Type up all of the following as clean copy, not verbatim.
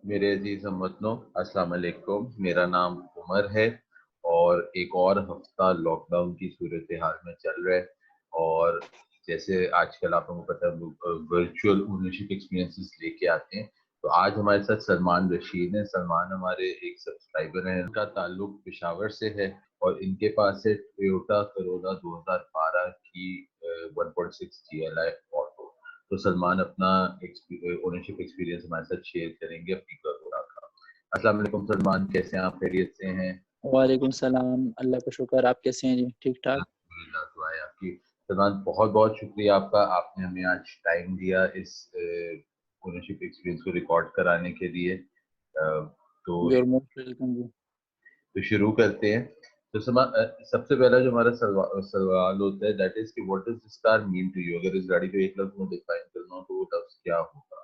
मेरे अजीज हमवतनों, अस्सलाम वालेकुम। मेरा नाम उमर है और एक और हफ्ता लॉकडाउन की सूरत हाल में चल रहा है। और जैसे आजकल आप लोगों को पता है वर्चुअल ओनरशिप एक्सपीरियंसेस लेके आते हैं। तो आज हमारे साथ सलमान रशीद हैं। सलमान हमारे एक सब्सक्राइबर हैं, उनका ताल्लुक पेशावर से है और इनके पास है टोयोटा करोला 2012 की 1.6 GLI ऑटो। तो सलमान अपना ओनरशिप एक्सपीरियंस हमारे साथ शेयर करेंगे अपनी करोड़ा का। अस्सलाम वालेकुम सलमान, कैसे हैं आप? खैरियत से हैं? वालेकुम सलाम। अल्लाह का शुक्र। आप कैसे हैं जी? ठीक ठाक। अल्हम्दुलिल्लाह, दुआ है आपकी। सलमान, बहुत बहुत शुक्रिया आपका, आपने हमें आज टाइम दिया इस ओनरशिप एक्सपीरियंस को रिकॉर्ड कराने के लिए। तो योर मोस्ट वेलकम जी। शुरू करते हैं। तो सबसे पहला जो हमारा सवाल होता है दैट इज कि what does this car mean to you? अगर इस गाड़ी को एक लफ्ज में डिफाइन करना हो तो वो लफ्ज क्या होगा?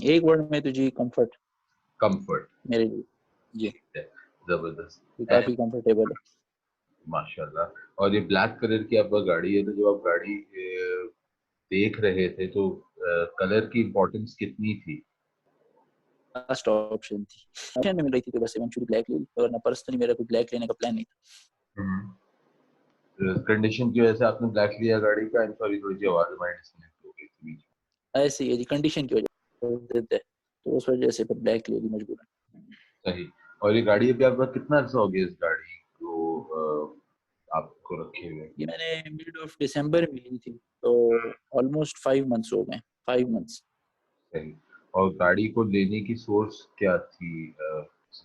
एक वर्ड में तो जी कंफर्ट कंफर्ट। मेरे लिए। जी। ठीक है, जबरदस्त। ये काफी कंफर्टेबल है। माशाल्लाह। और ये ब्लैक कलर की आपका गाड़ी है, तो जब आप गाड़ी देख रहे थे तो कलर की इम्पोर्टेंस कितनी थी? लास्ट ऑप्शन थी, ऑप्शन में मिल रही थी तो बस इवेंचुअली ब्लैक ले ली, वरना पर्सनली मेरा कोई ब्लैक लेने का प्लान नहीं कंडीशन की वजह से आपने ब्लैक लिया गाड़ी का? सॉरी, थोड़ी सी आवाज हमारी डिस्कनेक्ट हो गई थी बीच था। ऐसे ही है जी, कंडीशन की वजह से तो उस वजह से फिर ब्लैक ले ली मजबूरन। में। सही। और ये गाड़ी अभी आपका कितना अर्सा हो गया इस गाड़ी को आपको रखे हुए? ये मैंने मिड ऑफ दिसंबर में ली थी, तो ऑलमोस्ट 5 मंथ्स हो गए। 5 मंथ्स। सही। और गाड़ी को लेने की सोर्स क्या थी?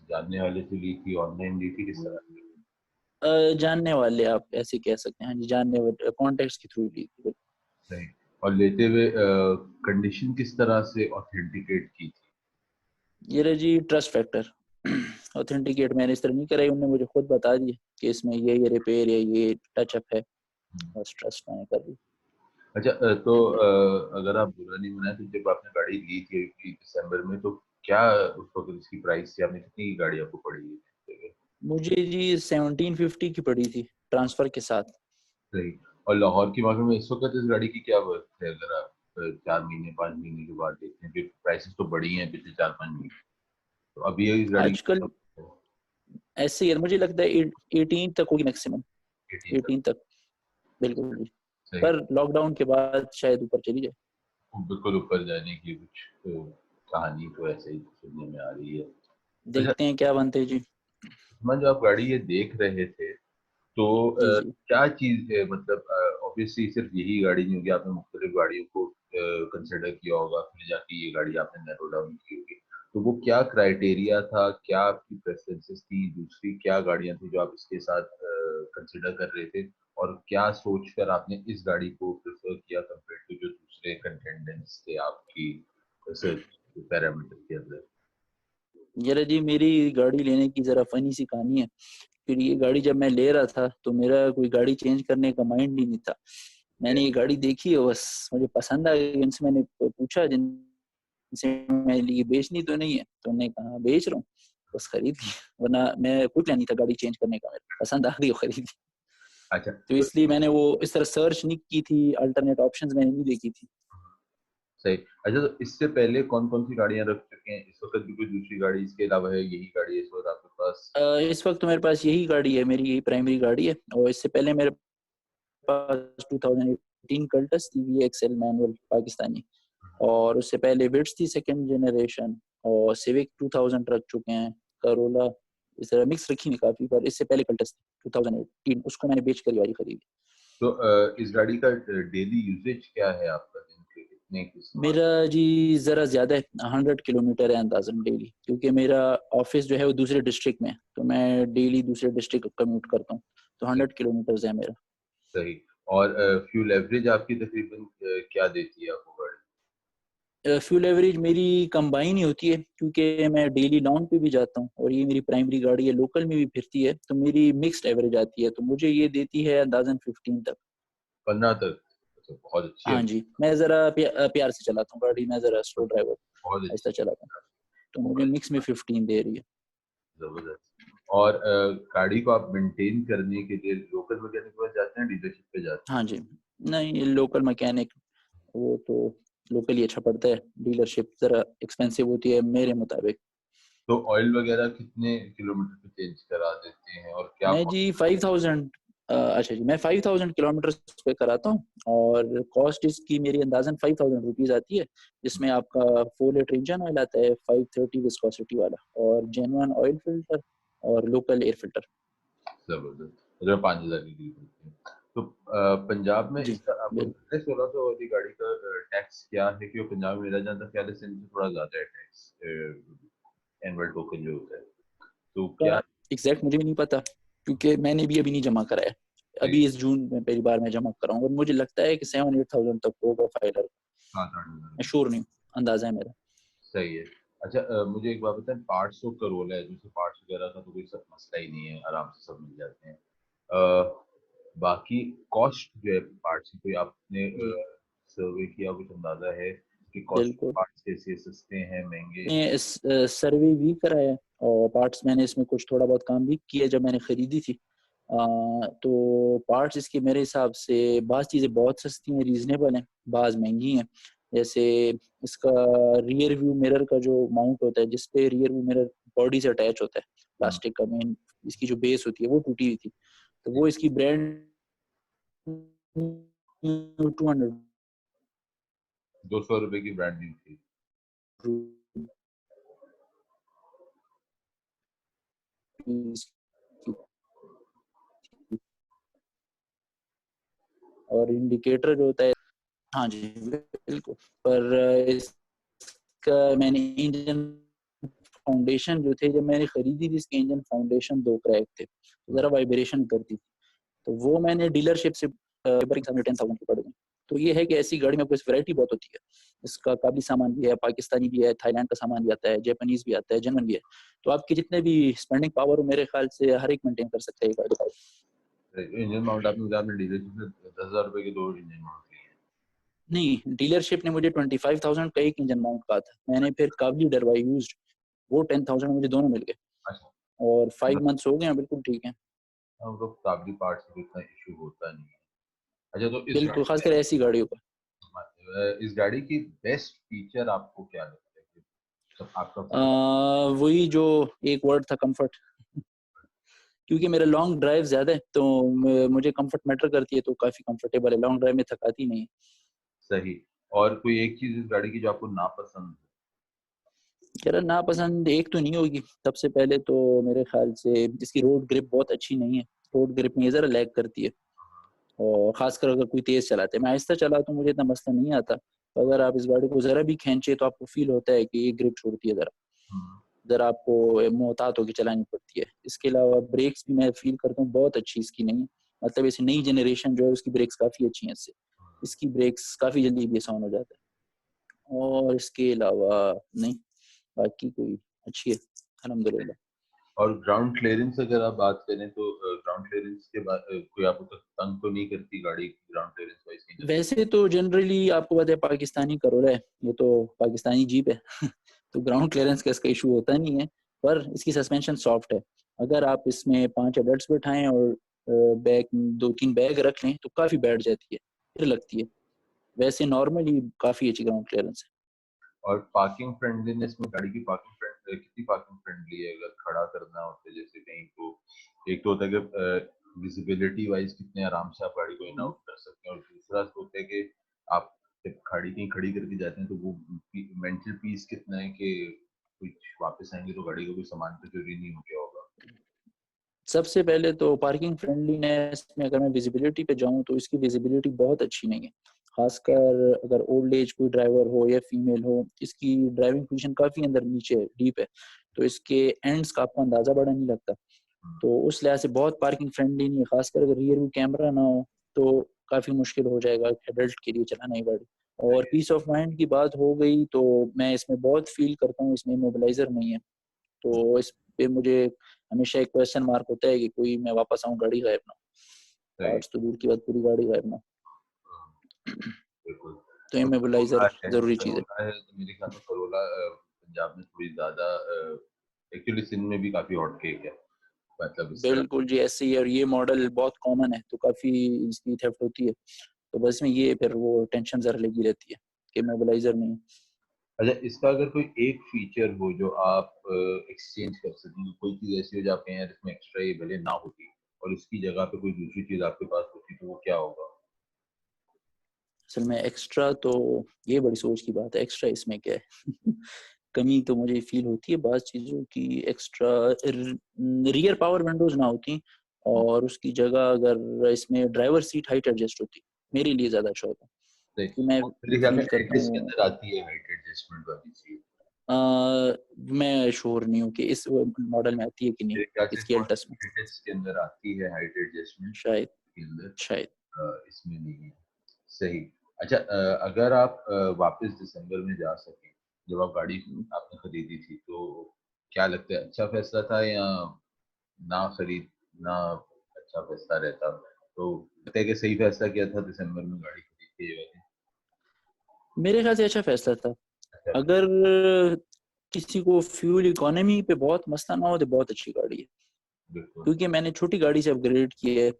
जानने वाले से ली थी, ऑनलाइन ली थी, किस तरह से? जानने वाले, आप ऐसे कह सकते हैं। हाँ जी, जानने वाले कॉन्टेक्ट्स के थ्रू ली थी। सही। और लेते हुए कंडीशन किस तरह से ऑथेंटिकेट की थी? ये रहा जी ट्रस्ट फैक्टर। ऑथेंटिकेट मैंने इस तरह नहीं कराई, उन्होंने मुझे खुद बता दिया कि इसमें ये रिपेयर या ये टचअप है, बस ट्रस्ट मैंने कर दी। अच्छा, तो अगर आप बुरा नहीं मनाए तो जब आपने गाड़ी ली थी दिसंबर में, तो क्या उस वक्त इसकी प्राइस थी? आपने कितनी की गाड़ी आपको पड़ी है? मुझे जी 1750 की पड़ी थी ट्रांसफर के साथ। सही। और लाहौर की मार्केट में इस वक्त इस गाड़ी की क्या वर्थ है? अगर आप 4 महीने 5 महीने के बाद देखते हैं कि प्राइसेस तो बढ़ी हैं पिछले 4 5 महीने, तो अभी इस गाड़ी आजकल की ऐसे ही है, मुझे लगता है 18 तक होगी मैक्सिमम। 18 तक। 18 तक, बिल्कुल जी। सही। पर लॉकडाउन के बाद शायद ऊपर चली जाए। बिल्कुल ऊपर जाने की कुछ कहानी तो ऐसे ही सुनने में आ रही है। अच्छा, देखते हैं क्या बनते हैं जी। मैं जो आप गाड़ी ये देख रहे थे तो जी जी। क्या चीज है, मतलब ऑब्वियसली सिर्फ यही गाड़ी नहीं होगी, आपने मुख्तलिफ गाड़ियों को कंसिडर किया होगा, फिर जाके ये गाड़ी आपने नैरो डाउन की होगी। तो वो क्या क्राइटेरिया था, क्या आपकी प्रेफरेंसेस थी, दूसरी क्या गाड़ियां थी जो आप इसके साथ कंसिडर कर रहे थे, और क्या सोचकर आपने इस गाड़ी को प्रेफर किया कंपेयर टू जो दूसरे कंटेंडेंट्स थे आपकी सर्च पैरामीटर के अंदर? ये रहा जी मेरी गाड़ी लेने की जरा फनी सी कहानी है। फिर ये गाड़ी जब मैं ले रहा था तो मेरा कोई गाड़ी चेंज करने का माइंड ही नहीं था। मैंने ये गाड़ी देखी है, बस मुझे पसंद आ गई। इनसे मैंने पूछा, जिनसे मैं लिए बेचनी तो नहीं है, तो उन्होंने कहा बेच रहा हूँ, बस खरीद ली। वरना मैं कोई प्लान नहीं था गाड़ी चेंज करने का, मेरा पसंद आ गई और खरीद ली। अच्छा, तो तो इसलिए मैंने वो इस तरह सर्च नहीं की थी, अल्टरनेट ऑप्शंस मैंने नहीं देखी थी। सही। अच्छा, तो इससे पहले कौन कौन सी गाड़ियां रख चुके हैं? इस वक्त भी कोई दूसरी गाड़ी इसके अलावा है? यही गाड़ी है इस वक्त आपके पास? इस वक्त तो मेरे पास यही गाड़ी है, मेरी यही प्राइमरी गाड़ी है। और इससे पहले मेरे पास 2018 कल्टस थी, VXL मैनुअल पाकिस्तानी। और उससे पहले विट्स थी सेकंड जनरेशन, और सिविक 2000 रख चुके हैं, करोला। इस तरह मिक्स रखी है काफी। पर इससे पहले कल्टस थी 2018, उसको मैंने बेच कर ये वाली खरीदी। तो इस गाड़ी का डेली यूसेज क्या है आपका? दिन के कितने की इस्तेमाल? मेरा जी जरा ज्यादा है, 100 किलोमीटर है अंदाजन डेली, क्योंकि मेरा ऑफिस जो है वो दूसरे डिस्ट्रिक्ट में है, तो मैं डेली दूसरे डिस्ट्रिक्ट कम्यूट करता हूँ। तो 100 किलोमीटर है मेरा। सही। और फ्यूल एवरेज आपकी तकरीबन क्या देती है आपको गाड़ी? फ्यूल एवरेज मेरी कंबाइन ही होती है, क्योंकि मैं डेली लॉन्ग पे भी जाता हूँ और ये मेरी प्राइमरी गाड़ी है, लोकल में भी फिरती है, तो मेरी मिक्स्ड एवरेज आती है। तो मुझे ये देती है अंदाजन 15 तक। 15 तक? अच्छा, बहुत अच्छी है। हाँ जी, मैं जरा प्यार से चलाता हूँ गाड़ी, मैं जरा स्लो ड्राइवर, बहुत ऐसा अच्छी चलाता हूँ। तो है। मुझे मिक्स में 15 दे रही है। जबरदस्त। और गाड़ी को आप मेंटेन करने के लिए लोकल मैकेनिक के पास जाते हैं, डीलरशिप पे जाते हाँ जी, नहीं लोकल मैकेनिक वो तो लोकली अच्छा पड़ता है, डीलरशिप जरा एक्सपेंसिव होती है मेरे मुताबिक। तो ऑयल वगैरह कितने किलोमीटर पे चेंज करा देते हैं और क्या मैं जी 5000 अच्छा जी, मैं 5000 किलोमीटर पे कराता हूँ और कॉस्ट इसकी मेरी अंदाजन 5000 रुपीज आती है, जिसमें आपका 4 लीटर इंजन ऑयल आता है 530 विस्कोसिटी वाला, और जेन्युइन ऑयल फिल्टर और लोकल एयर फिल्टर। जबरदस्त, जो 5,000 की डील होती है। तो पंजाब में जी इसका आपको बिल्कुल। 1600 वाली गाड़ी का टैक्स क्या है? कि वो पंजाब में मेरा जहाँ तक ख्याल है सिंध से थोड़ा ज्यादा है टैक्स, एनुअल टोकन जो होता है, तो का क्या एग्जैक्ट मुझे भी नहीं पता, क्योंकि मैंने भी अभी नहीं जमा कराया, सही अभी इस जून में पहली बार मैं जमा कराऊंगा, और मुझे लगता है कि 7-8 थाउजेंड तक होगा फाइलर। 7-8 हज़ार मैं में? श्योर नहीं हूँ, अंदाजा है मेरा। सही है। अच्छा, मुझे एक बात बताएं, पार्ट्स तो करोला है, जैसे पार्ट्स वगैरह का तो कोई सब मसला ही नहीं है, आराम से सब मिल जाते हैं। बाकी कॉस्ट जो है पार्ट्स की, कोई आपने जी सर्वे किया, कुछ अंदाजा है कि कॉस्ट बिल्कुल। पार्ट्स कैसे, सस्ते हैं, महंगे? मैंने इस सर्वे भी कराया, और पार्ट्स मैंने इसमें कुछ थोड़ा बहुत काम भी किया जब मैंने खरीदी थी। तो पार्ट्स इसके मेरे हिसाब से बाज़ चीज़ें बहुत सस्ती हैं, रीजनेबल हैं, बाज़ महंगी हैं। जैसे इसका रियर व्यू मिरर का जो माउंट होता है, जिसपे रियर व्यू मिरर बॉडी से अटैच होता है, हम्म, प्लास्टिक का मेन इसकी जो बेस होती है वो टूटी हुई थी, तो वो इसकी ब्रांड 200 ₹200 की ब्रांड न्यू थी। और इंडिकेटर जो होता है, हाँ जी बिल्कुल, पर इसका मैंने इंजन फाउंडेशन जो थे, जब मैंने खरीदी थी इसके इंजन फाउंडेशन 2 क्रैक थे, तो हम्म, जरा वाइब्रेशन करती थी, तो वो मैंने डीलरशिप से 10,000 की पड़ गई। तो ये है कि ऐसी गाड़ी में आपको वैरायटी बहुत होती है, इसका काबली सामान भी है, पाकिस्तानी भी है, थाईलैंड का सामान भी आता है, जापानीज भी आता है, जर्मन भी है, तो आपकी जितने भी स्पेंडिंग पावर हो मेरे ख्याल से हर एक मेंटेन कर सकते हैं ये गाड़ी। इंजन माउंट आपने बताया, आपने डीलरशिप से ₹10,000 के 2 इंजन माउंट लिए हैं? नहीं, डीलरशिप ने मुझे 25,000 का एक इंजन माउंट कहा था, मैंने फिर काबली डरवाई यूज्ड, वो 10,000 मुझे दोनों मिल गए, अच्छा, और मतलब 5 मंथ्स हो गए हैं, बिल्कुल ठीक है। हम लोग काबली पार्ट्स में इतना इशू होता नहीं है। अच्छा, तो इस बिल्कुल, गाड़ी खासकर ऐसी गाड़ियों का। में इस गाड़ी की बेस्ट फीचर आपको क्या लगता है कि सब आपका वही जो एक वर्ड था, कंफर्ट। क्योंकि मेरा लॉन्ग ड्राइव ज्यादा है, तो मुझे कंफर्ट मैटर करती है, तो काफी कंफर्टेबल है, लॉन्ग ड्राइव में थकाती नहीं है। सही? और कोई एक चीज इस गाड़ी की जो आपको नापसंद है? यार नापसंद एक तो नहीं होगी, सबसे पहले तो मेरे ख्याल से इसकी रोड ग्रिप बहुत अच्छी नहीं है, रोड ग्रिप में ये जरा लैग करती है, और खासकर अगर कोई तेज चलाते है, मैं आहिस्ता चलाता हूँ मुझे इतना मसला नहीं आता, तो अगर आप इस गाड़ी को जरा भी खींचे तो आपको फील होता है कि ये ग्रिप छोड़ती है, जरा हम्म, जरा आपको मोहतात होकर चलानी पड़ती है। इसके अलावा ब्रेक्स भी मैं फील करता हूँ बहुत अच्छी इसकी नहीं है, मतलब ऐसी नई जनरेशन जो है उसकी ब्रेक्स काफी अच्छी हैं इससे, इसकी ब्रेक्स काफी जल्दी बेसाउंड हो जाता है, और इसके अलावा नहीं, बाकी कोई अच्छी है अल्हम्दुलिल्लाह। और ग्राउंड क्लियरेंस अगर आप बात करें तो ग्राउंड क्लियरेंस के बाद कोई आपको तंग तो नहीं करती गाड़ी ग्राउंड क्लियरेंस वाइज कहीं जब? वैसे तो जनरली आपको पता है पाकिस्तानी करोला है, ये तो पाकिस्तानी जीप है तो ग्राउंड क्लियरेंस का इसका इशू होता नहीं है, पर इसकी सस्पेंशन सॉफ्ट है, अगर आप इसमें 5 एडल्ट्स बैठाएं और बैग 2-3 बैग रख लें तो काफी बैठ जाती है, फिर लगती है, वैसे नॉर्मली काफी अच्छी ग्राउंड क्लियरेंस है। और पार्किंग फ्रेंडलीनेस में गाड़ी की पार्किंग फ्रेंड कितनी पार्किंग फ्रेंडली है अगर खड़ा करना होता है जैसे कहीं, तो एक तो होता है कि विजिबिलिटी वाइज कितने आराम से आप गाड़ी को इन हम्म। आउट कर सकते हैं, और दूसरा होता है कि आप जब गाड़ी कहीं खड़ी करके जाते हैं तो वो मेंटल पीस कितना है कि कुछ वापस आएंगे तो गाड़ी का कोई सामान तो चोरी नहीं हो गया होगा। सबसे पहले तो पार्किंग फ्रेंडलीनेस में अगर मैं विजिबिलिटी पे जाऊं तो इसकी विजिबिलिटी बहुत अच्छी नहीं है, खासकर अगर ओल्ड एज कोई ड्राइवर हो या फीमेल हो, इसकी ड्राइविंग पोजीशन काफी अंदर नीचे है, डीप है, तो इसके एंड्स का आपको अंदाजा बड़ा नहीं लगता, हम्म, तो उस लिहाज से बहुत पार्किंग फ्रेंडली नहीं है, खासकर अगर रियर व्यू कैमरा ना हो तो काफी मुश्किल हो जाएगा एडल्ट के लिए चलाना ये गाड़ी। और पीस ऑफ माइंड की बात हो गई तो मैं इसमें बहुत फील करता हूँ, इसमें मोबिलाइजर नहीं है, तो इस पे मुझे हमेशा एक क्वेश्चन मार्क होता है कि कोई मैं वापस आऊँ गाड़ी गायब ना हो, सही। पार्ट्स तो दूर की बात पूरी गाड़ी गायब ना हो, बिल्कुल। तो तो इमोबिलाइजर जरूरी चीज है। करोला है तो मेरे ख्याल में करोला पंजाब में थोड़ी ज्यादा, एक्चुअली सिंध में भी काफी हॉट केक है, मतलब इस तरह। बिल्कुल जी ऐसे ही, और ये मॉडल बहुत कॉमन है तो काफी इसकी थेफ्ट होती है, तो बस में ये फिर वो टेंशन जरा लगी रहती है कि मोबिलाइजर नहीं है। अच्छा, इसका अगर कोई एक फीचर हो जो आप एक्सचेंज कर सकें, कोई चीज ऐसी हो जो आप कहें यार इसमें एक्स्ट्रा ये भले ना होती और इसकी जगह पे कोई दूसरी चीज आपके पास होती तो वो क्या होगा? असल में एक्स्ट्रा तो ये बड़ी सोच की बात है, एक्स्ट्रा इसमें क्या है कमी तो मुझे फील होती है बाज़ चीज़ों की। एक्स्ट्रा रियर पावर विंडोज ना होती और उसकी जगह अगर इसमें ड्राइवर सीट हाइट एडजस्ट होती, मेरे लिए ज़्यादा अच्छा होता, नहीं, कि मैं वो मेरे ख्याल में फील करता एडिस के हूँ। अंदर आती है हाइट एडजस्टमेंट वाली चीज। मैं श्योर नहीं हूँ कि इस मॉडल में आती है कि नहीं, मेरे ख्याल से इसकी एल्टस में। एडिस के अंदर आती है हाइट एडजस्टमेंट शायद के अंदर, शायद इसमें नहीं है। सही। अच्छा, अगर आप वापस दिसंबर में जा सके, जब आप गाड़ी आपने खरीदी थी, तो क्या लगता है अच्छा फैसला था या ना खरीदना अच्छा फैसला रहता? तो लगता है कि सही फैसला किया था दिसंबर में गाड़ी खरीद के ये वाली? मेरे ख्याल से अच्छा फैसला था। अच्छा अगर किसी को फ्यूल इकोनॉमी पे बहुत मसला ना हो तो बहुत अच्छी गाड़ी है, बिल्कुल। क्योंकि मैंने छोटी गाड़ी से अपग्रेड किया है।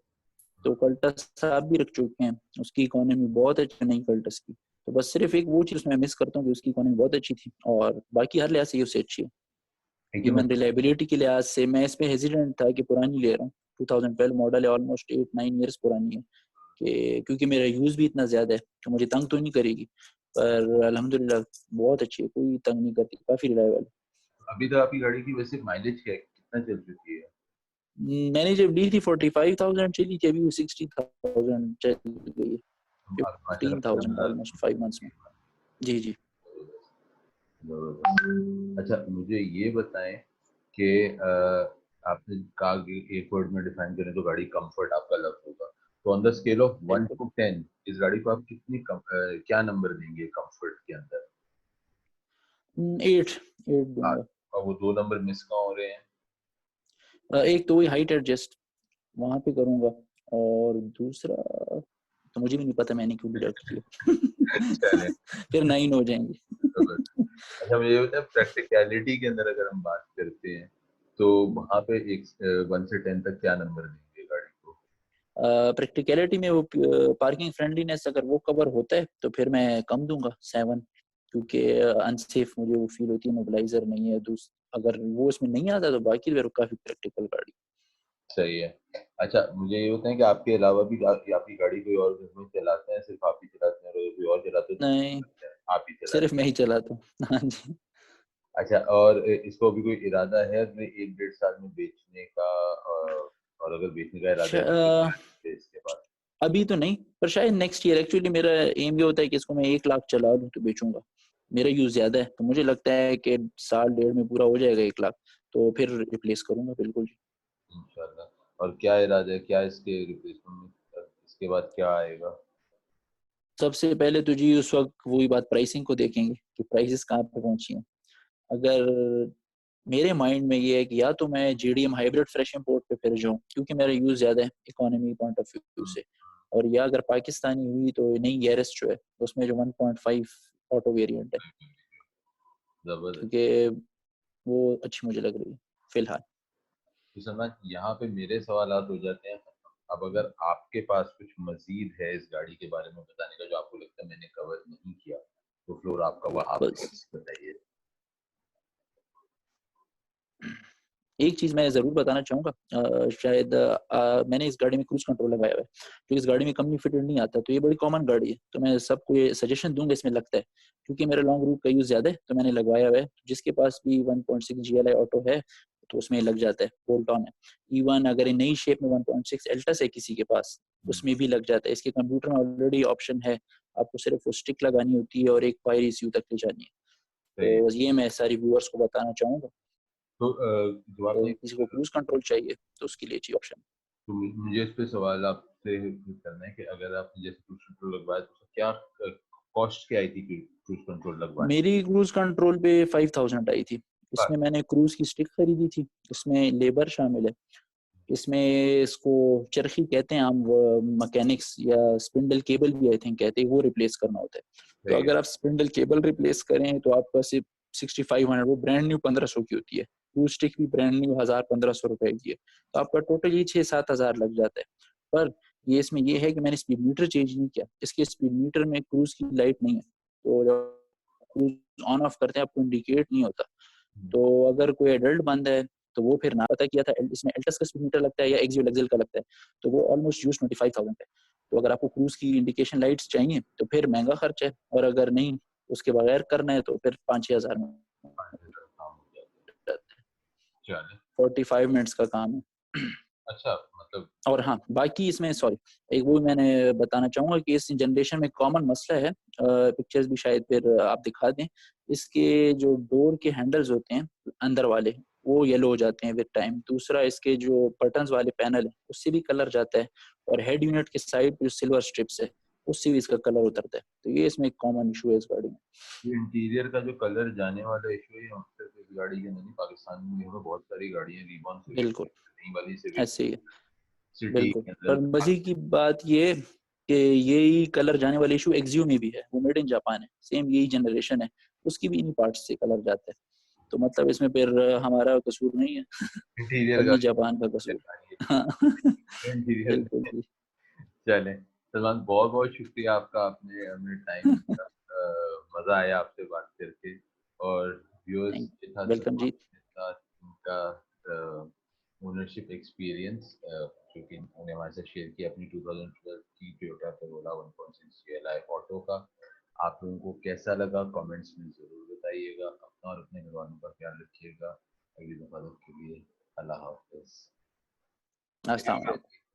तो कल्टस आप भी रख चुके हैं, उसकी इकोनॉमी बहुत अच्छी नहीं कल्टस की। तो बस सिर्फ एक वो चीज़ मैं मिस करता हूँ कि उसकी इकोनॉमी बहुत अच्छी थी, और बाकी हर लिहाज से ये उससे अच्छी है। लेकिन मैं इवन रिलायबिलिटी के लिहाज से मैं इस पे हेजिडेंट था कि पुरानी ले रहा हूँ, 2012 मॉडल है, ऑलमोस्ट 8-9 ईयर्स पुरानी है, कि क्योंकि मेरा यूज़ भी इतना ज़्यादा है तो मुझे तंग तो नहीं करेगी। पर अल्हम्दुलिल्लाह बहुत अच्छी है, कोई तंग नहीं करती, काफ़ी रिलायबल। अभी तक आपकी गाड़ी की वैसे माइलेज क्या है, कितना चल चुकी है? मैंने जब ली थी 45,000 चली थी, अभी वो 60,000 चल गई है, माशाल्लाह 15,000 ऑलमोस्ट 5 मंथ्स में। जी जी। जबरदस्त। अच्छा, मुझे ये बताएं कि आपने कहा कि एक वर्ड में डिफाइन करें तो गाड़ी कंफर्ट आपका लव होगा, तो ऑन द स्केल ऑफ 1 बिल्कुल टू 10 इस गाड़ी को आप क्या नंबर देंगे कंफर्ट के अंदर? 8 8 हाँ, दूंगा। और वो 2 नंबर मिस कहाँ हो रहे हैं? एक तो वही हाइट एडजस्ट वहां पे करूंगा, और दूसरा तो मुझे भी नहीं पता मैंने क्यों डिडक्ट चलें। किया फिर 9 हो जाएंगे। अच्छा, मुझे ये बताएं प्रैक्टिकलिटी के अंदर अगर हम बात करते हैं तो वहां पे एक 1 से 10 तक क्या नंबर देंगे गाड़ी को? प्रैक्टिकलिटी में वो पार्किंग फ्रेंडलीनेस अगर वो कवर होता है तो फिर मैं कम दूंगा 7, क्योंकि अनसेफ मुझे वो फील होती है, मोबिलाइजर नहीं है। अगर वो इसमें नहीं आता तो बाकी फिर काफी प्रैक्टिकल गाड़ी। सही है। अच्छा, मुझे ये बताएं कि आपके अलावा भी आपकी गाड़ी कोई और घर में चलाते हैं, सिर्फ आप ही चलाते हैं, और कोई और चलाते हैं तो नहीं, आप ही सिर्फ चलाते मैं ही चलाता हूँ। हाँ जी। हैं? अच्छा, और इसको अभी कोई इरादा है अगले 1-1.5 साल में बेचने का? और अगर बेचने का इरादा है तो कितना है इसके बाद? अभी तो नहीं, पर शायद नेक्स्ट ईयर। एक्चुअली मेरा एम ये होता है कि इसको मैं 1 लाख चला लूँ तो बेचूंगा। मेरा यूज ज्यादा है तो मुझे लगता है कि साल डेढ़ में पूरा हो जाएगा 1 लाख, तो फिर रिप्लेस करूंगा बिल्कुल जी। इंशाल्लाह। और क्या इरादा है, क्या इसके रिप्लेसमेंट में इसके बाद क्या आएगा? सबसे पहले तो जी उस वक्त वही बात प्राइसिंग को देखेंगे कि प्राइसेस कहाँ पे पहुंची हैं। अगर मेरे माइंड में ये है कि या तो मैं जीडीएम हाइब्रिड फ्रेश इंपोर्ट पे फिर जाऊँ, क्योंकि मेरा यूज ज्यादा है इकोनॉमी पॉइंट ऑफ व्यू से, और या अगर पाकिस्तानी हुई तो नई गैरेज जो है उसमें जो 1.5 ऑटो वेरिएंट है, जबरदस्त। क्योंकि वो अच्छी मुझे लग रही है फिलहाल। तो सलमान, यहाँ पे मेरे सवालात हो जाते हैं। अब अगर आपके पास कुछ मजीद है इस गाड़ी के बारे में बताने का जो आपको लगता है मैंने कवर नहीं किया, तो फ्लोर आपका, वो आप बस बताइए। एक चीज मैं जरूर बताना चाहूंगा, शायद मैंने इस गाड़ी में क्रूज कंट्रोल लगाया हुआ है, जो इस गाड़ी में कंपनी फिटेड नहीं आता, तो ये बड़ी कॉमन गाड़ी है, तो मैं सबको ये सजेशन दूंगा इसमें लगता है, क्योंकि मेरा लॉन्ग रूट का यूज ज्यादा है तो मैंने लगवाया हुआ है। जिसके पास भी 1.6 GLI ऑटो है तो उसमें लग जाता है, बोल्ट ऑन है। इवन अगर ये नई शेप में 1.6 एल्टस है किसी के पास, उसमें भी लग जाता है। इसके कंप्यूटर में ऑलरेडी ऑप्शन है, आपको सिर्फ वो स्टिक लगानी होती है और एक फायर ECU तक ले जानी है। सही है। तो ये मैं सारी व्यूअर्स को बताना चाहूंगा। तो जो तो आपने, किसी को क्रूज कंट्रोल चाहिए तो उसके लिए अच्छी ऑप्शन। तो मुझे इस पे सवाल आपसे करना है कि अगर आपने जैसे क्रूज कंट्रोल लगवाया तो उसका क्या कॉस्ट क्या आई थी क्रूज कंट्रोल लगवाने मेरी क्रूज कंट्रोल पे 5,000 आई थी। का? इसमें मैंने क्रूज की स्टिक खरीदी थी, इसमें लेबर शामिल है, इसमें इसको चरखी कहते हैं हम, मैकेनिक्स या स्पिंडल केबल भी आई थिंक कहते हैं, वो रिप्लेस करना होता है। तो सही है। अगर आप स्पिंडल केबल रिप्लेस करें तो आपका सिर्फ 6500, वो ब्रांड न्यू 1500 की होती है। क्रूज स्टिक भी ब्रांड न्यू 1000-1500 रुपए की है, तो आपका टोटल ये 6-7 हजार लग जाता है। पर ये इसमें ये है कि मैंने स्पीड मीटर चेंज नहीं किया, इसके स्पीड मीटर में क्रूज की लाइट नहीं है, तो जब क्रूज ऑन ऑफ करते हैं आपको इंडिकेट नहीं होता। हम्म, तो अगर कोई एडल्ट बंदा है तो वो फिर ना पता किया था इसमें एल्टस का स्पीडोमीटर लगता है या एक्सियल एक्सेल का लगता है, तो वो ऑलमोस्ट यूज 25,000 है। तो अगर आपको क्रूज की इंडिकेशन लाइट्स चाहिए तो फिर महंगा खर्च है, और अगर नहीं उसके बगैर करना है तो फिर 5-6 हज़ार में 5 लीटर काम हो जाता है। 45 मिनट्स का काम है। अच्छा, मतलब और हाँ, बाकी इसमें सॉरी, एक वो मैंने बताना चाहूँगा कि इस जनरेशन में कॉमन मसला है, पिक्चर्स भी शायद फिर आप दिखा दें, इसके जो डोर के हैंडल्स होते हैं अंदर वाले, वो येलो हो जाते हैं विद टाइम। दूसरा, इसके जो बटन्स वाले पैनल है उससे भी कलर जाता है, और हेड यूनिट के साइड जो सिल्वर स्ट्रिप्स है उससे भी इसका कलर उतरता है। तो ये इसमें एक कॉमन इशू है इस गाड़ी में। ये इंटीरियर का जो कलर जाने वाला इशू है, यहाँ पे तो इस गाड़ी के नहीं, पाकिस्तान में यहाँ पे बहुत सारी गाड़ियाँ रीबॉन से भी बिल्कुल नई वाली से भी ऐसे ही है, सिटी बिल्कुल। के पर अंदर। मजे की बात ये कि यही कलर जाने वाला इशू एक्सियो में भी है, वो मेड इन जापान है, सेम यही जनरेशन है, उसकी भी इन्हीं पार्ट्स से कलर जाता है। तो मतलब इसमें फिर हमारा कसूर नहीं है, इंटीरियर का अपनी जापान का कसूर। हाँ। इंटीरियर बिल्कुल जी। चले सलमान, बहुत बहुत शुक्रिया आपका, आपने हमें टाइम दिया। मजा आया आपसे बात करके। और व्यूअर्स थैंक के साथ वेलकम सलमान जी। के साथ उनका ओनरशिप एक्सपीरियंस जो कि उन्होंने हमारे साथ शेयर किया अपनी 2012 की टोयोटा करोला 1.6 GLI ऑटो का। आप लोगों को कैसा लगा कमेंट्स में जरूर बताइएगा। अपना और अपने घर वालों का ख्याल रखिएगा। अगली दफा तक के लिए अल्लाह हाफिज। अस्सलाम वालेकुम।